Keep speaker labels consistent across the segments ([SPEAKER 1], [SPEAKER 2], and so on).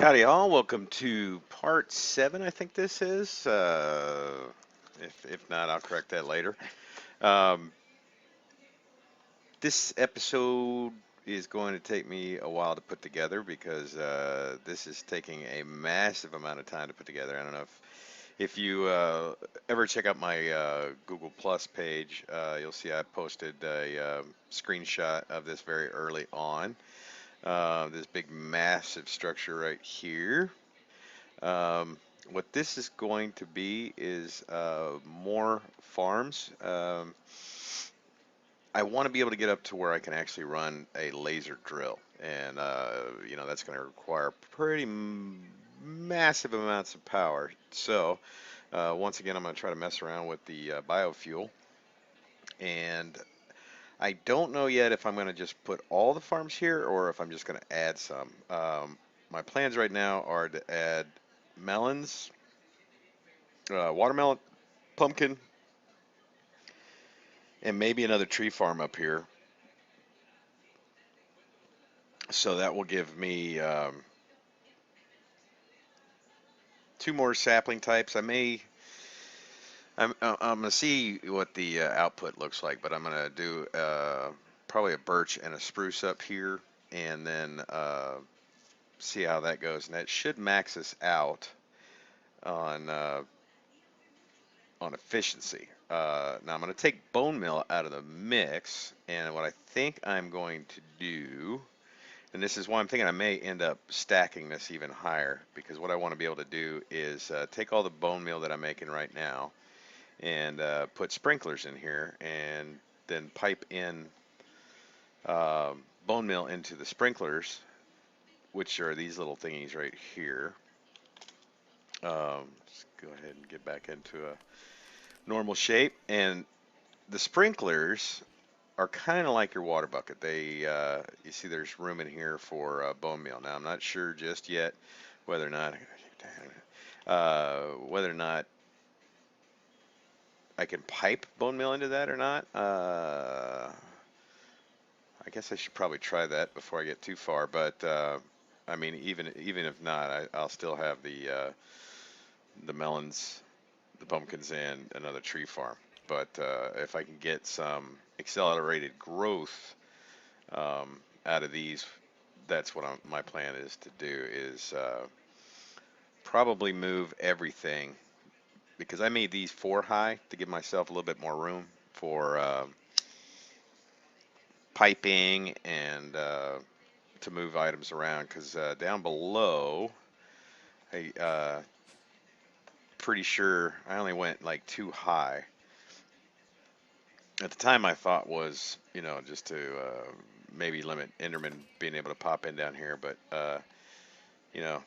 [SPEAKER 1] Howdy all, welcome to part 7, I think this is. If not, I'll correct that later. Um, this episode is going to take me a while to put together because this is taking a massive amount of time to put together. I don't know if you ever check out my Google Plus page, you'll see I posted a screenshot of this very early on. This big massive structure right here. Um, what this is going to be is more farms. I want to be able to get up to where I can actually run a laser drill, and that's going to require pretty massive amounts of power. So once again, I'm going to try to mess around with the biofuel, and I don't know yet if I'm going to just put all the farms here or if I'm just going to add some. My plans right now are to add melons, watermelon, pumpkin, and maybe another tree farm up here. So that will give me two more sapling types. I'm gonna see what the output looks like, but I'm gonna do probably a birch and a spruce up here, and then see how that goes. And that should max us out on uh, on efficiency. Now I'm going to take bone meal out of the mix, and what I think I'm going to do, and this is why I'm thinking I may end up stacking this even higher, because what I want to be able to do is take all the bone meal that I'm making right now and put sprinklers in here, and then pipe in uh, bone meal into the sprinklers, which are these little thingies right here. Let's go ahead and get back into a normal shape, and the sprinklers are kind of like your water bucket. You see, there's room in here for bone meal. Now, I'm not sure just yet whether or not, whether or not I can pipe bone meal into that or not. I guess I should probably try that before I get too far. But I mean, even if not, I'll still have the melons, the pumpkins, and another tree farm. But if I can get some accelerated growth out of these, that's what my plan is to do is probably move everything because I made these 4 high to give myself a little bit more room for piping and to move items around because down below, I pretty sure I only went like 2 high. At the time, my thought was, just to maybe limit Enderman being able to pop in down here, but you know,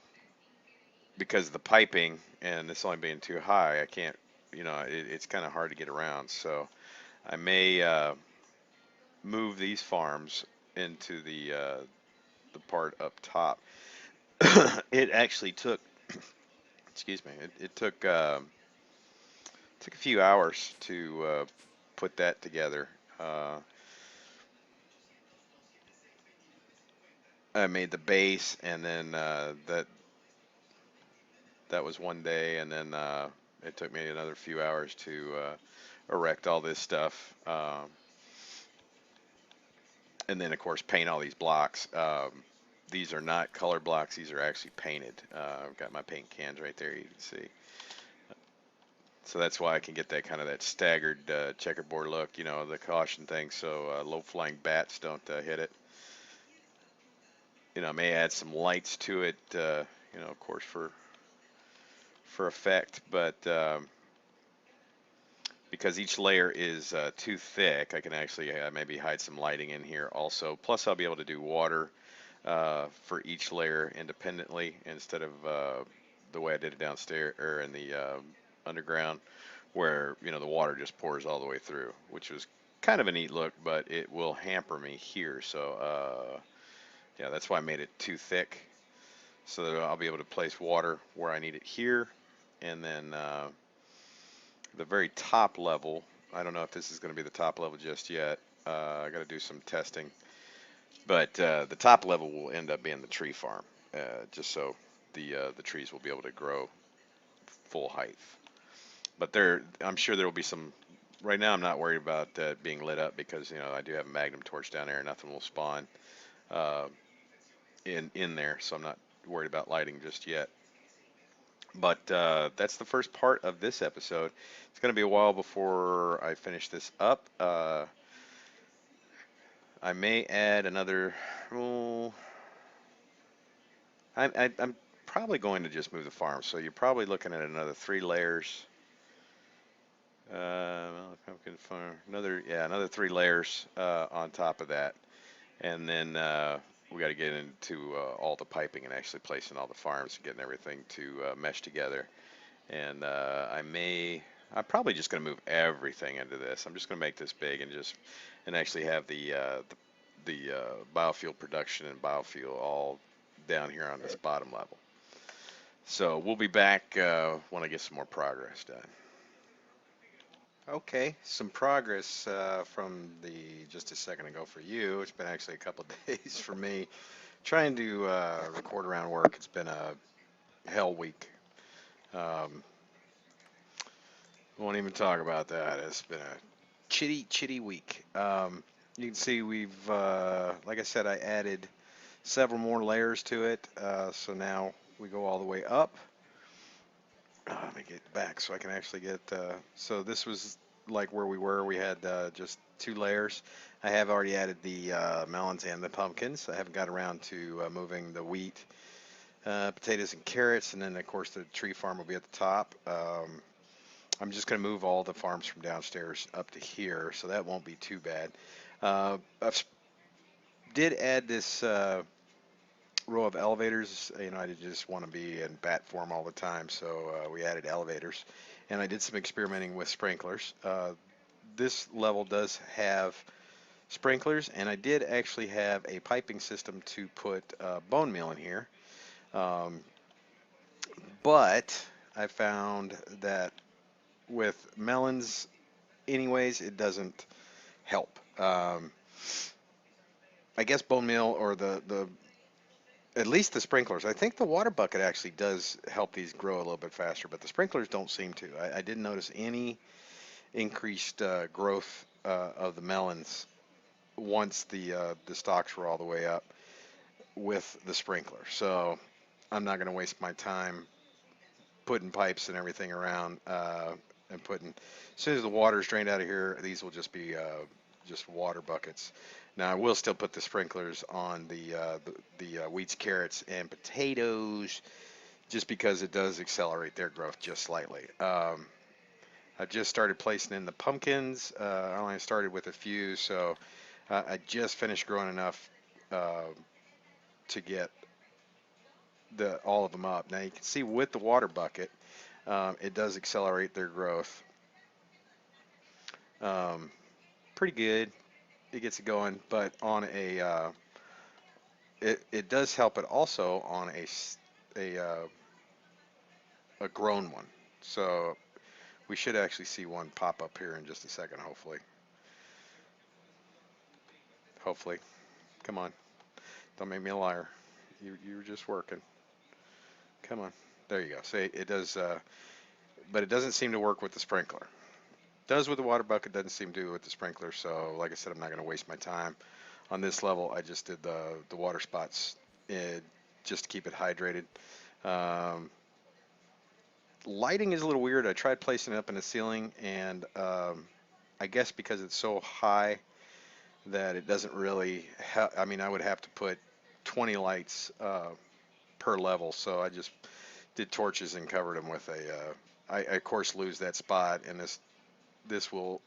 [SPEAKER 1] because of the piping and this only being 2 high, I can't, it's kind of hard to get around. So I may move these farms into the part up top. It actually took, excuse me, it took a few hours to put that together. Uh, I made the base, and then that was one day, and then it took me another few hours to erect all this stuff, and then of course paint all these blocks. These are not color blocks; these are actually painted. I've got my paint cans right there. You can see. So that's why I can get that kind of that staggered checkerboard look, the caution thing, so low-flying bats don't hit it. I may add some lights to it, of course for effect, but because each layer is too thick, I can actually maybe hide some lighting in here also. Plus, I'll be able to do water for each layer independently instead of the way I did it downstairs or in the underground, where the water just pours all the way through, which was kind of a neat look, but it will hamper me here. So yeah, that's why I made it too thick, so that I'll be able to place water where I need it here, and then the very top level. I don't know if this is going to be the top level just yet. I got to do some testing, but the top level will end up being the tree farm, just so the trees will be able to grow full height. But I'm sure there will be some. Right now, I'm not worried about being lit up because I do have a magnum torch down there, and nothing will spawn uh, in there, so I'm not worried about lighting just yet. But that's the first part of this episode. It's going to be a while before I finish this up. I may add another. Oh, I'm probably going to just move the farm, so you're probably looking at another 3 layers. Pumpkin farm, another 3 layers on top of that, and then we got to get into all the piping and actually placing all the farms and getting everything to mesh together. And I'm probably just going to move everything into this. I'm just going to make this big and actually have the biofuel production and biofuel all down here on this bottom level. So we'll be back when I get some more progress done. Okay, some progress from the just a second ago for you. It's been actually a couple of days for me trying to record around work. It's been a hell week. Um, won't even talk about that. It's been a chitty week. You can see like I said, I added several more layers to it. So now we go all the way up. Let me get back so I can actually get. So this was like where we were. We had just 2 layers. I have already added the melons and the pumpkins. I haven't got around to moving the wheat, potatoes, and carrots, and then of course the tree farm will be at the top. I'm just going to move all the farms from downstairs up to here, so that won't be too bad. I did add this row of elevators. I didn't just want to be in bat form all the time, so we added elevators. And I did some experimenting with sprinklers. This level does have sprinklers, and I did actually have a piping system to put bone meal in here. Um, but I found that with melons, anyways, it doesn't help. I guess bone meal or the at least the sprinklers. I think the water bucket actually does help these grow a little bit faster, but the sprinklers don't seem to. I didn't notice any increased growth of the melons once the stalks were all the way up with the sprinkler. So I'm not going to waste my time putting pipes and everything around and putting. As soon as the water is drained out of here, these will just be just water buckets. Now I will still put the sprinklers on the wheats, carrots, and potatoes, just because it does accelerate their growth just slightly. I just started placing in the pumpkins. I only started with a few, so I just finished growing enough to get all of them up. Now you can see with the water bucket, it does accelerate their growth um, pretty good. It gets it going, but on it does help it also on a grown one. So we should actually see one pop up here in just a second, hopefully. Hopefully. Come on. Don't make me a liar. You were just working. Come on. There you go. See, it does, but it doesn't seem to work with the sprinkler. Does with the water bucket, doesn't seem to with the sprinkler. So, like I said, I'm not going to waste my time on this level. I just did the water spots just to keep it hydrated. Um, Lighting is a little weird. I tried placing it up in the ceiling, and I guess because it's so high that it doesn't really. I mean, I would have to put 20 lights per level, so I just did torches and covered them with I of course lose that spot, and this will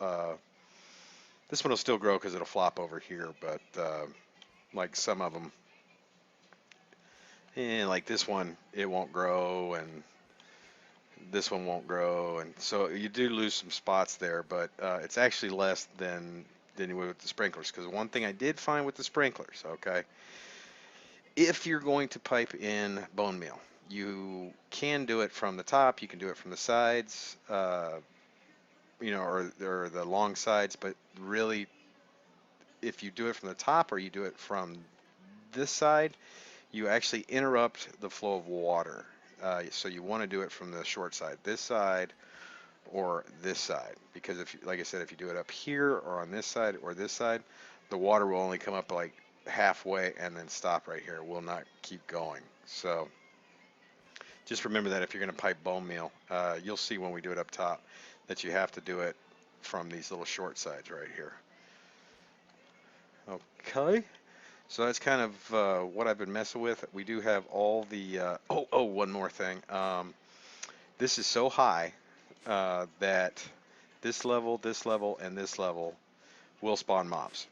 [SPEAKER 1] this one will still grow because it'll flop over here, but like some of them, like this one, it won't grow, and this one won't grow, and so you do lose some spots there, but it's actually less than you would with the sprinklers. Because one thing I did find with the sprinklers, okay, if you're going to pipe in bone meal, you can do it from the top, you can do it from the sides, or the long sides, but really, if you do it from the top or you do it from this side, you actually interrupt the flow of water. So you want to do it from the short side, this side or this side, because if, like I said, if you do it up here or on this side or this side, the water will only come up like halfway and then stop right here. It will not keep going. So just remember that if you're going to pipe bone meal, you'll see when we do it up top that you have to do it from these little short sides right here. Okay. So that's kind of what I've been messing with. We do have all the, one more thing. This is so high that this level, and this level will spawn mobs.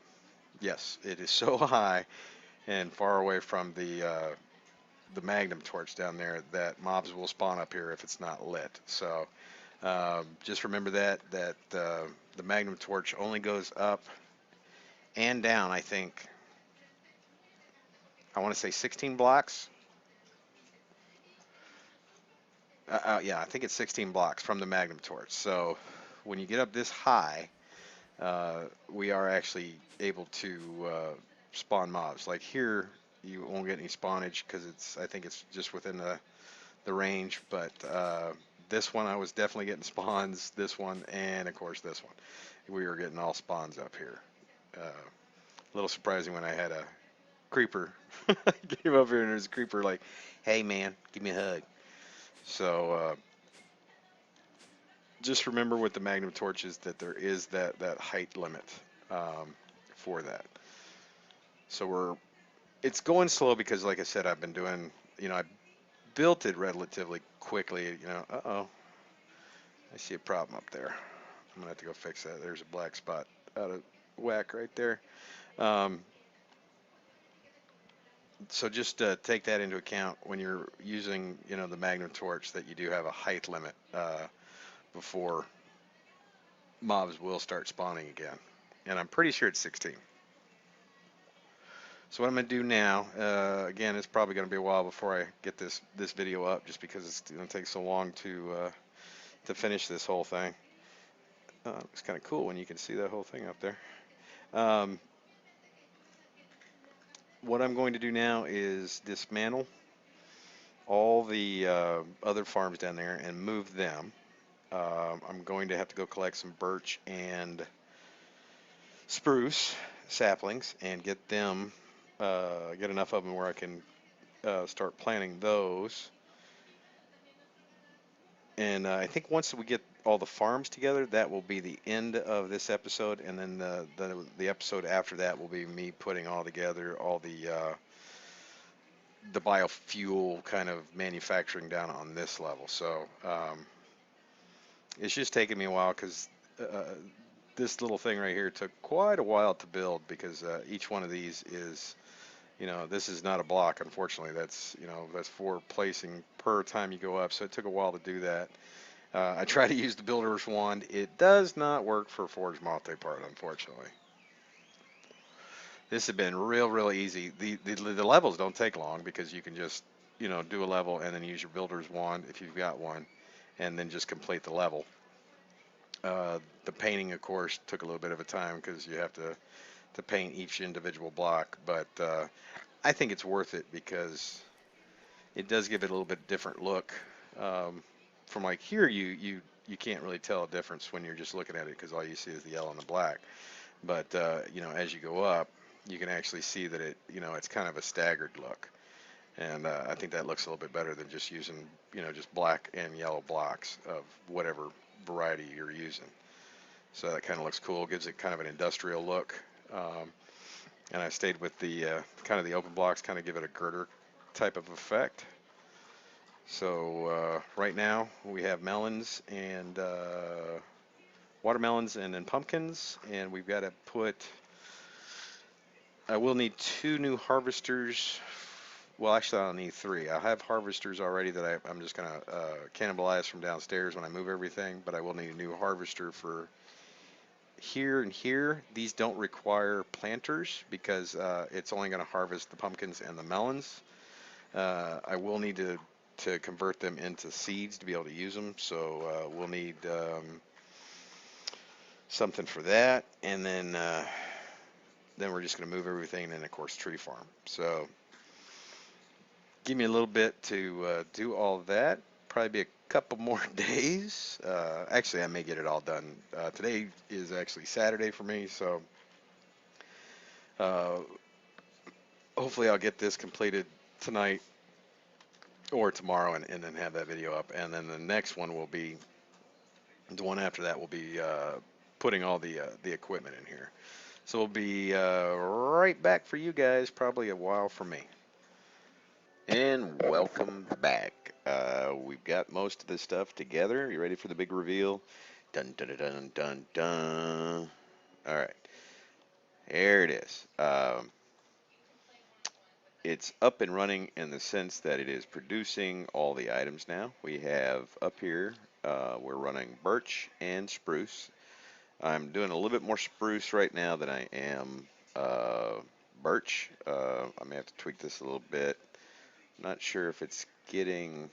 [SPEAKER 1] Yes, it is so high and far away from the magnum torch down there that mobs will spawn up here if it's not lit. So just remember that the magnum torch only goes up and down. I want to say 16 blocks. Yeah, I think it's 16 blocks from the magnum torch. So when you get up this high, we are actually able to spawn mobs. Like here, you won't get any spawnage because I think it's just within the range. But this one, I was definitely getting spawns. This one, and of course this one, we were getting all spawns up here. A little surprising when I had a creeper came up here and there's a creeper like, "Hey man, give me a hug." So just remember with the magnum torches that there is that height limit um, for that. So it's going slow because, like I said, I've been doing, I built it relatively quickly. Uh-oh, I see a problem up there. I'm gonna have to go fix that. There's a black spot out of whack right there. Um, so just take that into account when you're using, the magnum torch, that you do have a height limit before mobs will start spawning again. And I'm pretty sure it's 16. So what I'm going to do now, again, it's probably going to be a while before I get this video up, just because it's going to take so long to finish this whole thing. It's kind of cool when you can see that whole thing up there. Um, what I'm going to do now is dismantle all the other farms down there and move them. I'm going to have to go collect some birch and spruce saplings and get them, get enough of them where I can start planting those. And I think once we get all the farms together, that will be the end of this episode. And then the episode after that will be me putting all together all the biofuel kind of manufacturing down on this level. So it's just taking me a while because this little thing right here took quite a while to build, because each one of these is, this is not a block, unfortunately. That's for placing per time you go up. So it took a while to do that. I try to use the builder's wand. It does not work for Forge multi-part, unfortunately. This has been real easy. The levels don't take long because you can just, do a level and then use your builder's wand if you've got one, and then just complete the level. The painting, of course, took a little bit of a time because you have to paint each individual block, but I think it's worth it because it does give it a little bit different look. From like here, you can't really tell a difference when you're just looking at it because all you see is the yellow and the black. But as you go up, you can actually see that it's kind of a staggered look, and I think that looks a little bit better than just using just black and yellow blocks of whatever variety you're using. So that kind of looks cool, gives it kind of an industrial look. And I stayed with the kind of the open blocks, kind of give it a girder type of effect. So right now we have melons and watermelons and then pumpkins, and we've got to I will need 2 new harvesters. Well, actually I'll need 3. I have harvesters already that I'm just going to cannibalize from downstairs when I move everything, but I will need a new harvester for here and here. These don't require planters because it's only going to harvest the pumpkins and the melons. I will need to convert them into seeds to be able to use them, so we'll need something for that, and then we're just going to move everything, and then of course tree farm. So give me a little bit to do all that. Probably be a couple more days. Actually, I may get it all done. Today is actually Saturday for me, so uh, hopefully I'll get this completed tonight or tomorrow and then have that video up. And then the next one will be, the one after that will be putting all the equipment in here. So we'll be right back for you guys, probably a while for me. And welcome back. We've got most of this stuff together. You ready for the big reveal? Dun dun dun dun dun dun. All right, there it is. It's up and running in the sense that it is producing all the items now. We have up here, we're running birch and spruce. I'm doing a little bit more spruce right now than I am birch. I may have to tweak this a little bit. Not sure if it's getting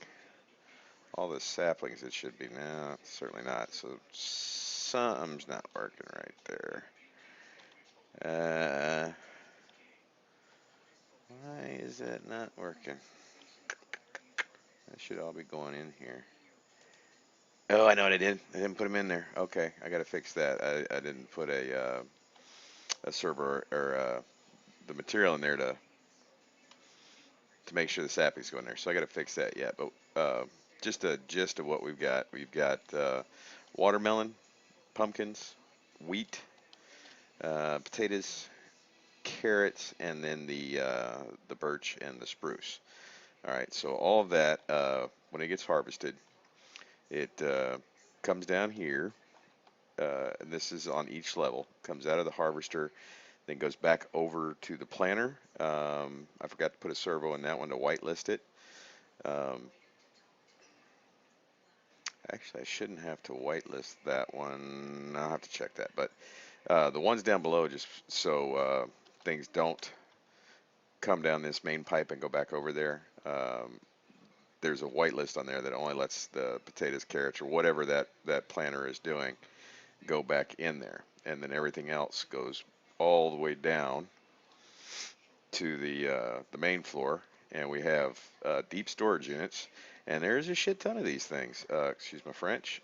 [SPEAKER 1] all the saplings it should be now. Certainly not. So something's not working right there. Why is that not working? That should all be going in here. Oh, I know what I did. I didn't put them in there. Okay, I got to fix that. I didn't put a server or the material in there to make sure the saplings go in there. So I got to fix that yet. But just a gist of what we've got. We've got watermelon, pumpkins, wheat, potatoes, carrots, and then the birch and the spruce. All right, so all of that when it gets harvested, it comes down here. And this is on each level. Comes out of the harvester, then goes back over to the planter. I forgot to put a servo in that one to whitelist it. Um, Actually, I shouldn't have to whitelist that one. I'll have to check that. But the ones down below, just so things don't come down this main pipe and go back over there. There's a whitelist on there that only lets the potatoes, carrots, or whatever that planter is doing go back in there, and then everything else goes all the way down to the main floor, and we have deep storage units, and there's a shit ton of these things. Excuse my French.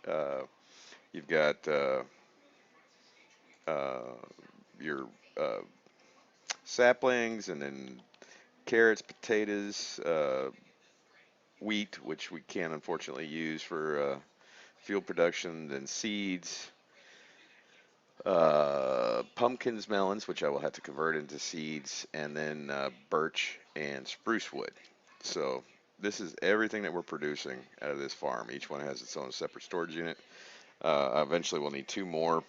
[SPEAKER 1] You've got uh, your saplings, and then carrots, potatoes, wheat, which we can't unfortunately use for fuel production, then seeds, pumpkins, melons, which I will have to convert into seeds, and then birch and spruce wood. So this is everything that we're producing out of this farm. Each one has its own separate storage unit. Eventually, we'll need two more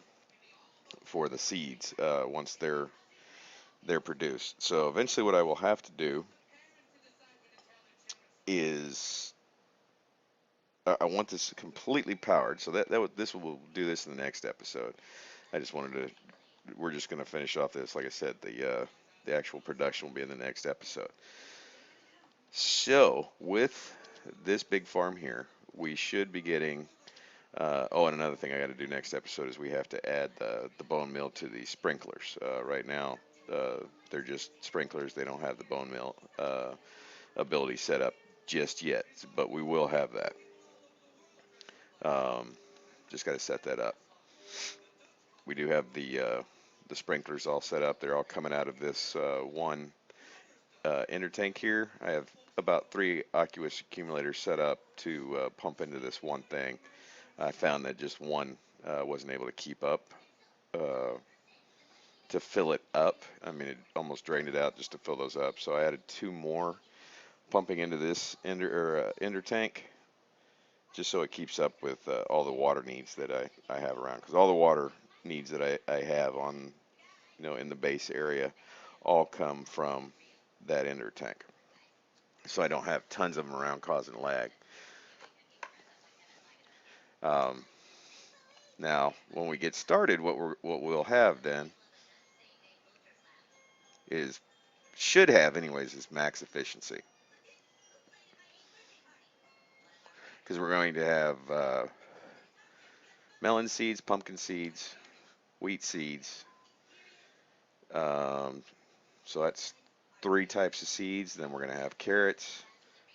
[SPEAKER 1] for the seeds once they're produced. So eventually, what I will have to do is I want this completely powered. So this will do this in the next episode. I just wanted to. We're just going to finish off this. Like I said, the actual production will be in the next episode. So with this big farm here, we should be getting. Oh, and another thing I got to do next episode is we have to add the bone meal to the sprinklers. Right now, they're just sprinklers. They don't have the bone meal ability set up just yet, but we will have that. Um, just got to set that up. We do have the sprinklers all set up. They're all coming out of this one ender tank here. I have about 3 aqueous accumulators set up to pump into this one thing. I found that just one wasn't able to keep up uh, to fill it up. I mean, it almost drained it out just to fill those up. So I added 2 more pumping into this ender tank just so it keeps up with all the water needs that I have around. Because all the water needs that I have on, in the base area all come from that ender tank. So I don't have tons of them around causing lag. Um, Now, when we get started, what we'll have then is should have anyways is max efficiency because we're going to have melon seeds, pumpkin seeds, wheat seeds. Um, so that's 3 types of seeds. Then we're going to have carrots,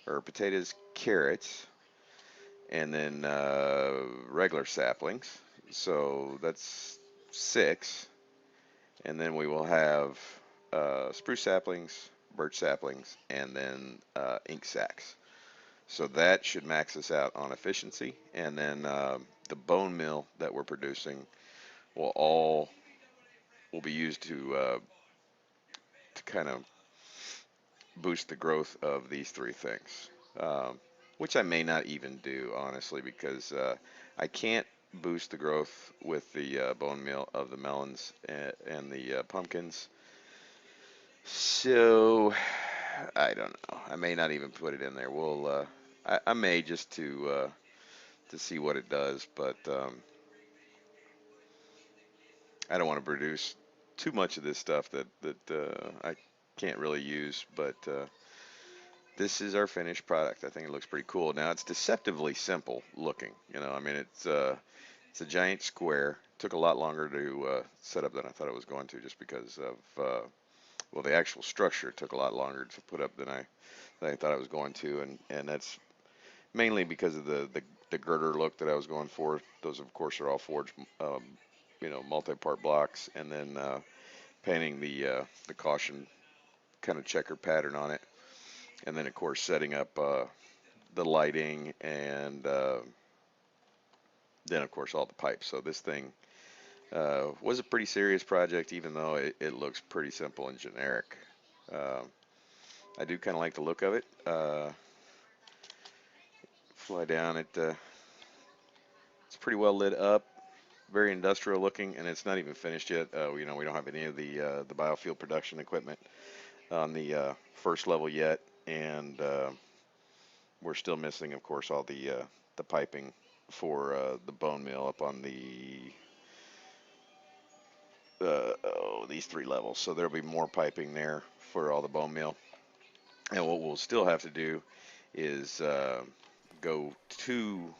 [SPEAKER 1] or potatoes, carrots, and then regular saplings. So that's 6. And then we will have spruce saplings, birch saplings, and then ink sacks. So that should max us out on efficiency. And then the bone meal that we're producing will be used to kind of boost the growth of these 3 things, which I may not even do, honestly, because I can't boost the growth with the bone meal of the melons and the pumpkins. So I don't know. I may not even put it in there. I may just to see what it does, but I don't want to produce too much of this stuff that I can't really use. But this is our finished product. I think it looks pretty cool. Now it's deceptively simple looking. I mean it's a giant square. Took a lot longer to set up than I thought it was going to, just because of well, the actual structure took a lot longer to put up than I thought I was going to, and that's mainly because of the girder look that I was going for. Those, of course, are all forged, multi-part blocks, and then painting the caution kind of checker pattern on it, and then, of course, setting up the lighting, and then, of course, all the pipes. So this thing was a pretty serious project, even though it looks pretty simple and generic. Uh, I do kind of like the look of it. Fly down, it's pretty well lit up, very industrial looking, and it's not even finished yet. We don't have any of the biofuel production equipment on the first level yet, and we're still missing, of course, all the piping for the bone meal up on these 3 levels. So there'll be more piping there for all the bone meal. And what we'll still have to do is go to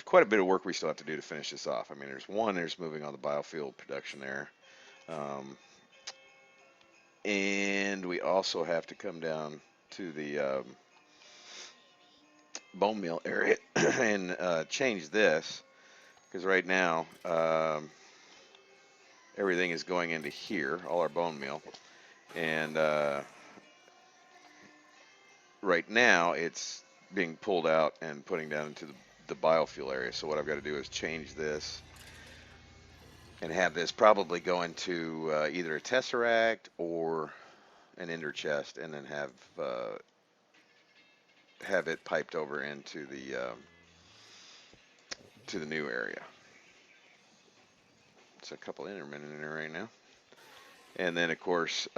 [SPEAKER 1] quite a bit of work we still have to do to finish this off. I mean, there's moving on the biofuel production there. Um, and we also have to come down to the bone meal area and change this, because right now everything is going into here, all our bone meal, and right now it's being pulled out and putting down into the biofuel area. So what I've got to do is change this and have this probably go into either a tesseract or an ender chest, and then have it piped over into to the new area. It's a couple intermittent in there right now, and then of course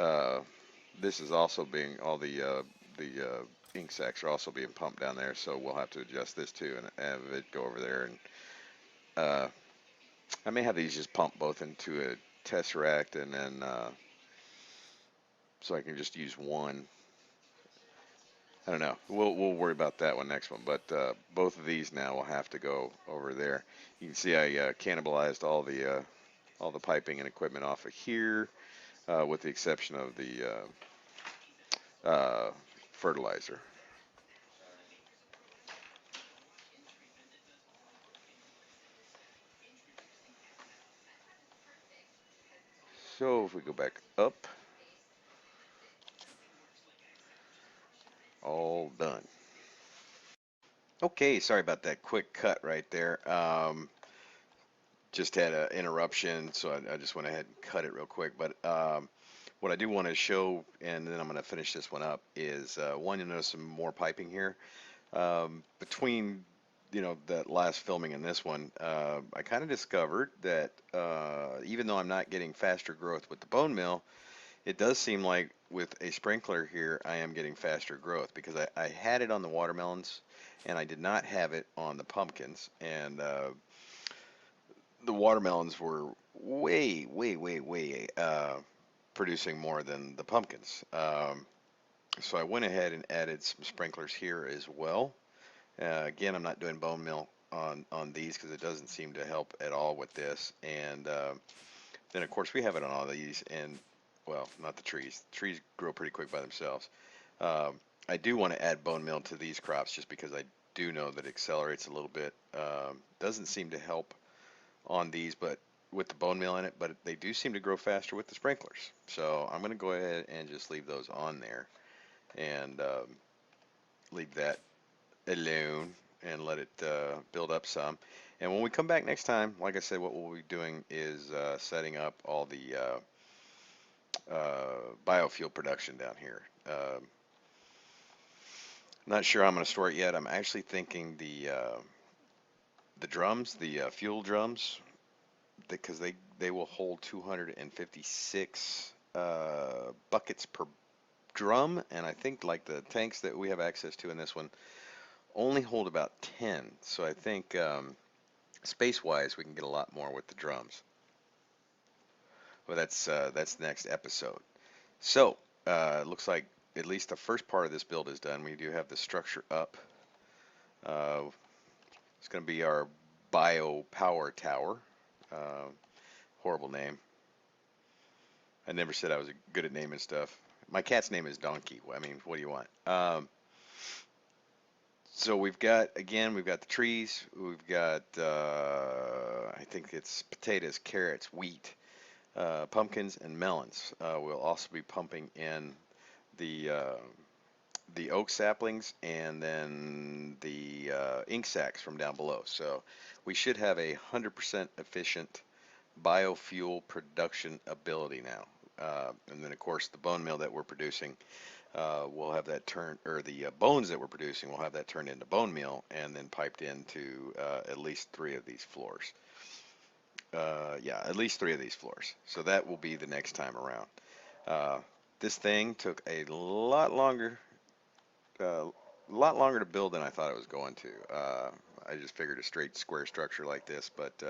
[SPEAKER 1] this is also being all the ink sacks are also being pumped down there, so we'll have to adjust this too and have it go over there. And uh, I may have these just pump both into a tesseract, and then so I can just use one. I don't know. We'll worry about that one next one. But both of these now will have to go over there. You can see I cannibalized all the piping and equipment off of here, with the exception of the fertilizer. So if we go back up, all done. Okay, sorry about that quick cut right there. Just had an interruption, so I just went ahead and cut it real quick. But what I do want to show, and then I'm going to finish this one up, is one, you'll notice some more piping here. Between that last filming and this one, I kind of discovered that even though I'm not getting faster growth with the bone mill, it does seem like with a sprinkler here I am getting faster growth, because I had it on the watermelons and I did not have it on the pumpkins. And the watermelons were way, way, way, way producing more than the pumpkins. So I went ahead and added some sprinklers here as well. Again, I'm not doing bone meal on these because it doesn't seem to help at all with this. And then, of course, we have it on all these. And, well, not the trees. Trees grow pretty quick by themselves. I do want to add bone meal to these crops just because I do know that it accelerates a little bit. Doesn't seem to help on these, but with the bone meal in it, but they do seem to grow faster with the sprinklers. So I'm going to go ahead and just leave those on there and leave that alone and let it build up some. And when we come back next time, like I said, what we'll be doing is setting up all the biofuel production down here. Not sure how I'm going to store it yet. I'm actually thinking the drums, the fuel drums, because they will hold 256 buckets per drum, and I think like the tanks that we have access to in this one only hold about 10. So I think space-wise we can get a lot more with the drums. Well, that's next episode. So it looks like at least the first part of this build is done. We do have the structure up. Uh, it's going to be our bio power tower. Uh, Horrible name. I never said I was good at naming stuff. My cat's name is Donkey. I mean, what do you want? So we've got, again, we've got the trees. We've got, I think it's potatoes, carrots, wheat, pumpkins, and melons. We'll also be pumping in the oak saplings and then the ink sacs from down below. So we should have a 100% efficient biofuel production ability now. And then, of course, the bone meal that we're producing, we'll have that turned, or the bones that we're producing, we'll have that turned into bone meal and then piped into at least 3 of these floors. Yeah, at least 3 of these floors. So that will be the next time around. This thing took a lot longer to build than I thought it was going to. I just figured a straight square structure like this, but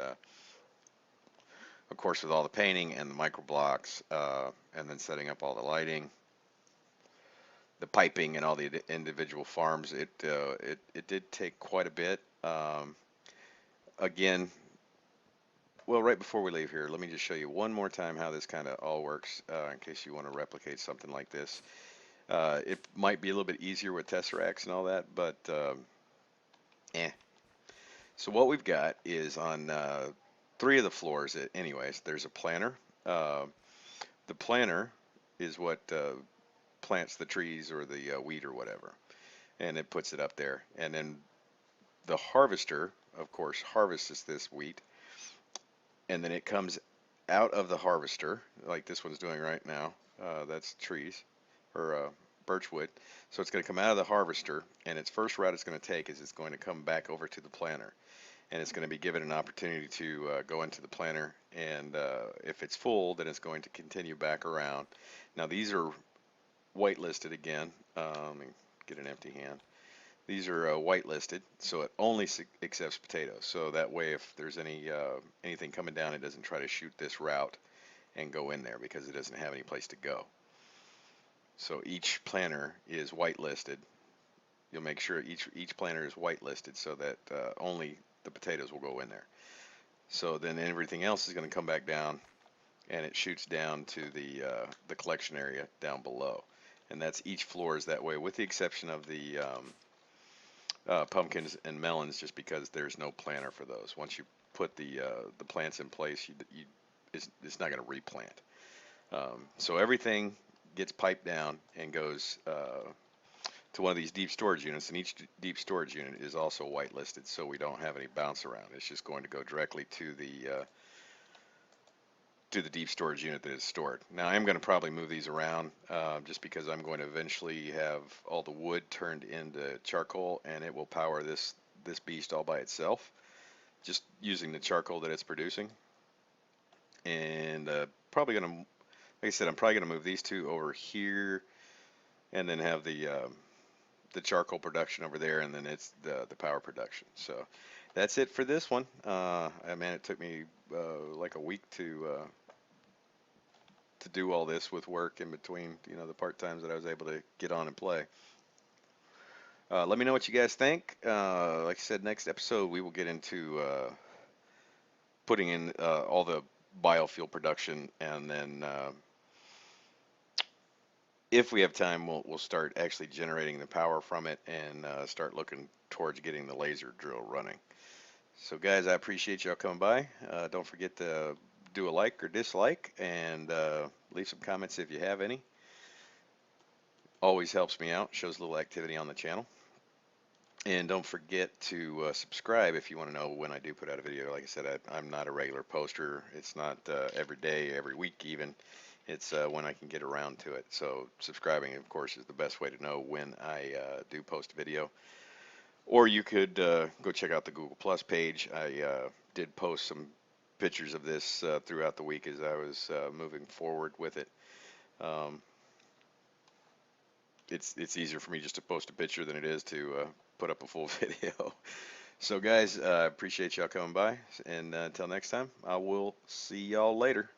[SPEAKER 1] of course, with all the painting and the micro blocks, and then setting up all the lighting, the piping, and all the individual farms, it did take quite a bit. Again, well, right before we leave here, let me just show you one more time how this kind of all works, in case you want to replicate something like this. It might be a little bit easier with tesseracts and all that, but eh. So what we've got is on 3 of the floors, anyways, there's a planter. The planter is what plants the trees or the wheat or whatever, and it puts it up there. And then the harvester, of course, harvests this wheat, and then it comes out of the harvester, like this one's doing right now. That's trees or birchwood. So it's going to come out of the harvester, and its first route it's going to take is it's going to come back over to the planter. And it's going to be given an opportunity to go into the planter, and if it's full, then it's going to continue back around. Now these are whitelisted again. Let me get an empty hand. These are whitelisted, so it only accepts potatoes. So that way, if there's anything coming down, it doesn't try to shoot this route and go in there because it doesn't have any place to go. So each planter is whitelisted. You'll make sure each planter is whitelisted so that only the potatoes will go in there. So then everything else is going to come back down, and it shoots down to the collection area down below. And that's each floor is that way, with the exception of the pumpkins and melons, just because there's no planter for those. Once you put the plants in place, it's not going to replant. So everything gets piped down and goes to one of these deep storage units, and each deep storage unit is also whitelisted, so we don't have any bounce around. It's just going to go directly to the deep storage unit that is stored. Now I'm going to probably move these around just because I'm going to eventually have all the wood turned into charcoal, and it will power this beast all by itself, just using the charcoal that it's producing. And probably going to, like I said, I'm probably going to move these 2 over here, and then have the charcoal production over there, and then it's the power production. So that's it for this one. Man, it took me like a week to do all this with work in between, the part times that I was able to get on and play. Let me know what you guys think. Like I said, next episode we will get into putting in all the biofuel production, and then if we have time, we'll start actually generating the power from it and start looking towards getting the laser drill running. So, guys, I appreciate y'all coming by. Don't forget to do a like or dislike and leave some comments if you have any. Always helps me out, shows a little activity on the channel. And don't forget to subscribe if you want to know when I do put out a video. Like I said, I'm not a regular poster. It's not every day, every week even. It's when I can get around to it. So subscribing, of course, is the best way to know when I do post a video. Or you could go check out the Google Plus page. I did post some pictures of this throughout the week as I was moving forward with it. Um, it's easier for me just to post a picture than it is to put up a full video. So guys, appreciate y'all coming by, and until next time, I will see y'all later.